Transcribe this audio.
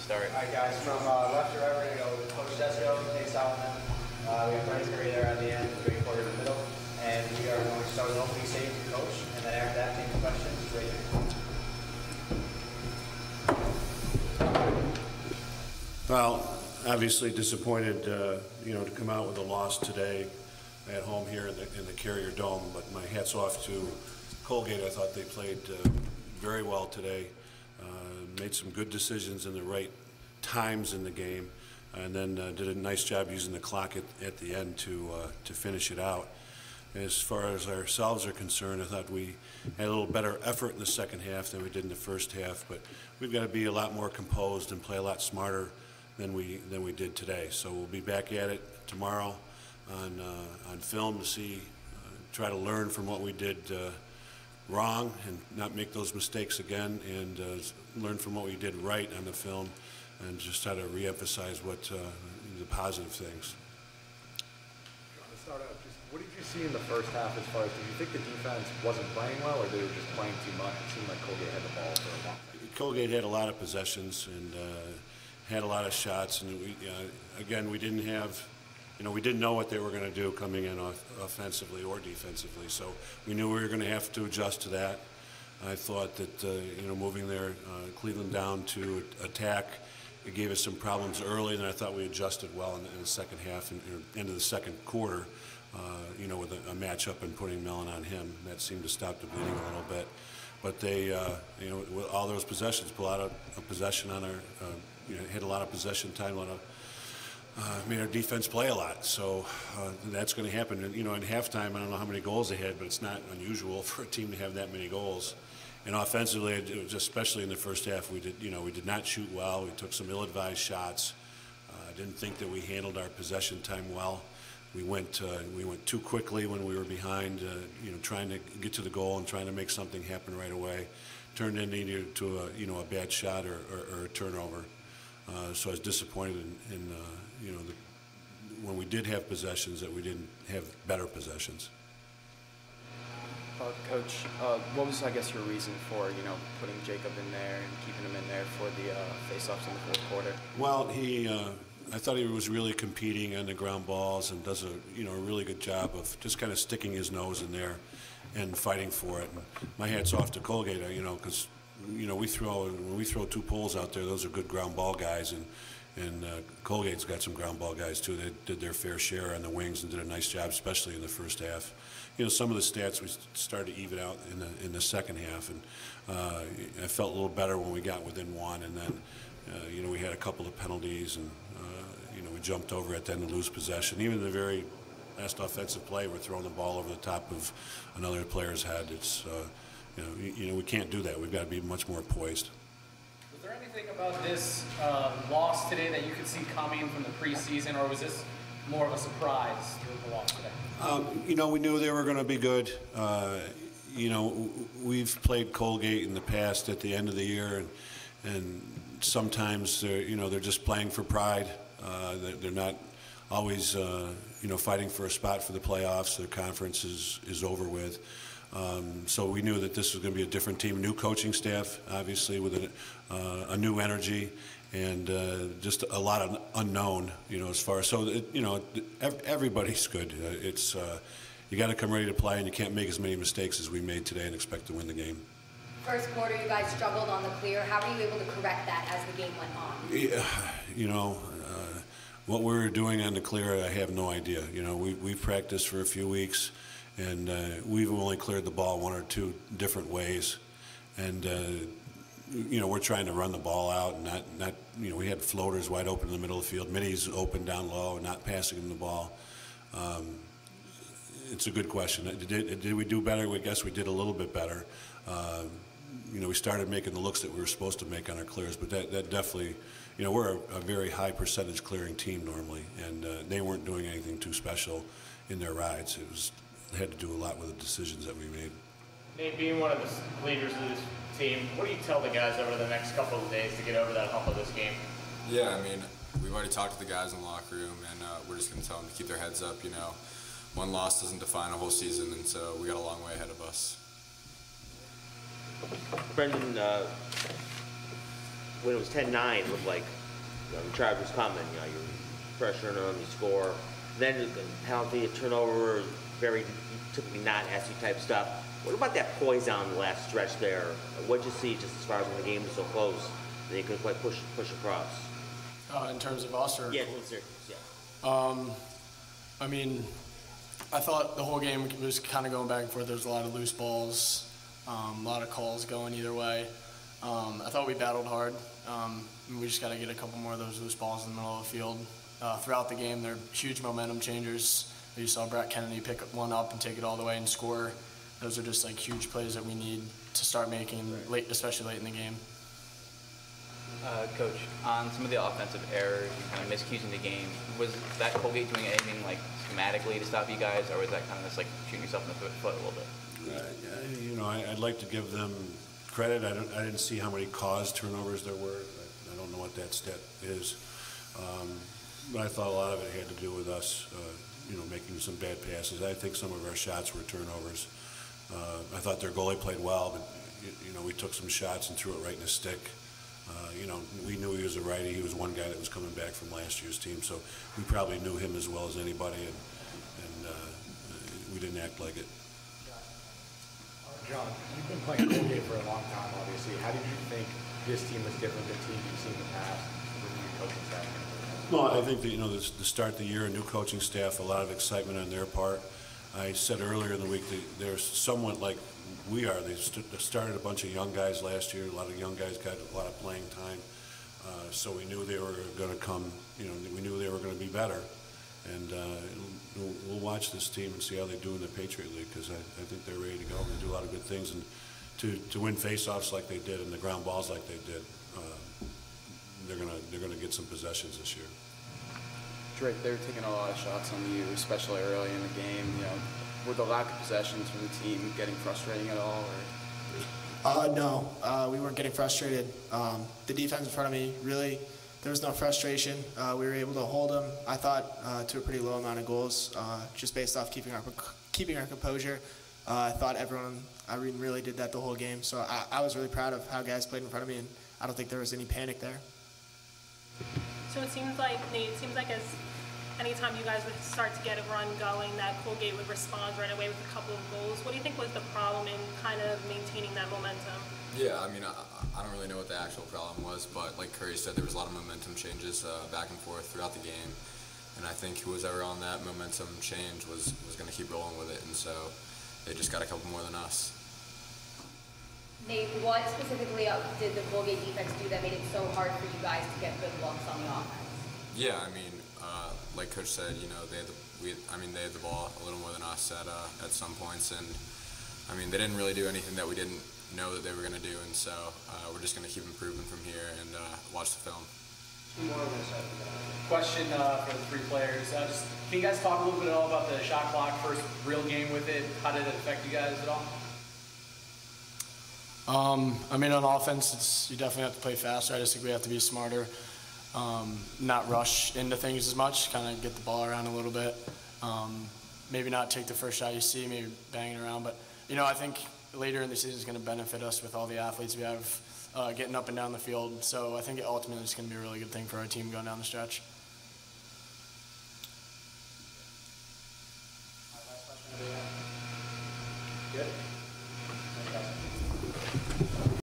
start. All right, guys, from left to right, we're going to go with Coach Desko, Nate Solomon. We have Brendan Curry there at the end, Drake Porter in the middle. And we are going to start with opening save from Coach. And then after that, take questions. Raise your hand. Well, obviously disappointed, to come out with a loss today at home here in the Carrier Dome. But my hat's off to Colgate. I thought they played very well today. Made some good decisions in the right times in the game, and then did a nice job using the clock at the end to finish it out. As far as ourselves are concerned, I thought we had a little better effort in the second half than we did in the first half, but we've got to be a lot more composed and play a lot smarter than we did today. So we'll be back at it tomorrow on film to see, try to learn from what we did wrong and not make those mistakes again, and learn from what we did right on the film and just try to re-emphasize the positive things. To start out, what did you see in the first half as far as, did you think the defense wasn't playing well, or they were just playing too much? It seemed like Colgate had the ball for a long time. Colgate had a lot of possessions and had a lot of shots, and we didn't have, we didn't know what they were going to do coming in offensively or defensively, so we knew we were going to have to adjust to that. I thought that, moving their Cleveland down to attack, it gave us some problems early, and I thought we adjusted well in the second half and into the second quarter, with a matchup and putting Mellon on him. That seemed to stop the bleeding a little bit. But they, with all those possessions, put a lot of possession on our, hit a lot of possession time, made our defense play a lot. So that's going to happen. And, in halftime, I don't know how many goals they had, but it's not unusual for a team to have that many goals. And offensively, especially in the first half, we did not shoot well. We took some ill-advised shots. I didn't think that we handled our possession time well. We went too quickly when we were behind, trying to get to the goal and trying to make something happen right away. Turned into a bad shot or a turnover. So I was disappointed in when we did have possessions, that we didn't have better possessions. Coach, what was, I guess, your reason for, putting Jacob in there and keeping him in there for the face-offs in the fourth quarter? Well, I thought he was really competing on the ground balls and does a really good job of just kind of sticking his nose in there and fighting for it. And my hat's off to Colgate, because when we throw two poles out there, those are good ground ball guys, and Colgate's got some ground ball guys too. They did their fair share on the wings and did a nice job, especially in the first half. Some of the stats we started to even out in the second half, and I felt a little better when we got within one, and then we had a couple of penalties, and we jumped over at the end to lose possession. Even the very last offensive play, we're throwing the ball over the top of another player's head. It's we can't do that. We've got to be much more poised. Was there anything about this loss today that you could see coming from the preseason, or was this more of a surprise through the loss today? We knew they were going to be good. We've played Colgate in the past at the end of the year, and sometimes they're just playing for pride. They're not always fighting for a spot for the playoffs. Their conference is over with. So we knew that this was going to be a different team, new coaching staff, obviously, with a new energy, and just a lot of unknown, as far as, so, everybody's good. You got to come ready to play, and you can't make as many mistakes as we made today and expect to win the game. First quarter, you guys struggled on the clear. How were you able to correct that as the game went on? What we were doing on the clear, I have no idea. We've practiced for a few weeks, and we've only cleared the ball one or two different ways, and we're trying to run the ball out, and not we had floaters wide open in the middle of the field, middies open down low, and not passing them the ball. It's a good question. Did we do better? I guess we did a little bit better. We started making the looks that we were supposed to make on our clears, but that definitely, we're a very high percentage clearing team normally, and they weren't doing anything too special in their rides. It had to do a lot with the decisions that we made. Nate, being one of the leaders of this team, what do you tell the guys over the next couple of days to get over that hump of this game? Yeah, we've already talked to the guys in the locker room, and we're just going to tell them to keep their heads up. One loss doesn't define a whole season, and so we got a long way ahead of us. Brendan, when it was 10-9, it looked like the charge was coming. You're pressuring them, you score. Then the penalty, a turnover, very typically not SU type stuff. What about that poise on the last stretch there? What'd you see just as far as when the game was so close that you could quite push across? In terms of us, or yeah, yeah. I mean, I thought the whole game was kind of going back and forth. There was a lot of loose balls, a lot of calls going either way. I thought we battled hard. We just got to get a couple more of those loose balls in the middle of the field. Throughout the game, they're huge momentum changers. You saw Brett Kennedy pick one up and take it all the way and score. Those are just like huge plays that we need to start making, late, especially late in the game. Coach, on some of the offensive errors and kind of miscues in the game, was that Colgate doing anything like schematically to stop you guys, or was that kind of just like shooting yourself in the foot a little bit? I'd like to give them credit. I didn't see how many caused turnovers there were. I don't know what that stat is, but I thought a lot of it had to do with us, making some bad passes. I think some of our shots were turnovers. I thought their goalie played well, but we took some shots and threw it right in his stick. We knew he was a righty. He was one guy that was coming back from last year's team, so we probably knew him as well as anybody, and we didn't act like it. John, you've been playing Colgate for a long time, obviously. How did you think this team was different than teams you've seen in the past with the new coaching staff? Well, I think that, the start of the year, a new coaching staff, a lot of excitement on their part. I said earlier in the week that they're somewhat like we are. They started a bunch of young guys last year. A lot of young guys got a lot of playing time. So we knew they were going to come, we knew they were going to be better. And we'll watch this team and see how they do in the Patriot League, because I think they're ready to go. They do a lot of good things. And to win face-offs like they did and the ground balls like they did, they're gonna get some possessions this year. Drake, they were taking a lot of shots on you, especially early in the game. Were the lack of possessions from the team getting frustrating at all? Or? No, we weren't getting frustrated. The defense in front of me, really, there was no frustration. We were able to hold them, I thought, to a pretty low amount of goals, just based off keeping our composure. I thought everyone really did that the whole game. So I was really proud of how guys played in front of me, and I don't think there was any panic there. So it seems like, Nate, as anytime you guys would start to get a run going, that Colgate would respond right away with a couple of goals. What do you think was the problem in kind of maintaining that momentum? Yeah, I mean, I don't really know what the actual problem was, but like Curry said, there was a lot of momentum changes back and forth throughout the game. And I think who was ever on that momentum change was going to keep rolling with it, and so they just got a couple more than us. Nate, what specifically did the Colgate defense do that made it so hard for you guys to get good looks on the offense? Yeah, I mean, like Coach said, they had the ball a little more than us at some points, and I mean, they didn't really do anything that we didn't know that they were going to do, and so we're just going to keep improving from here and watch the film. Question for the three players. Can you guys talk a little bit about the shot clock, first real game with it? How did it affect you guys at all? I mean, on offense, you definitely have to play faster. I just think we have to be smarter, not rush into things as much, kind of get the ball around a little bit. Maybe not take the first shot you see, maybe bang it around. But, I think later in the season is going to benefit us with all the athletes we have getting up and down the field. So I think ultimately it's going to be a really good thing for our team going down the stretch. Good.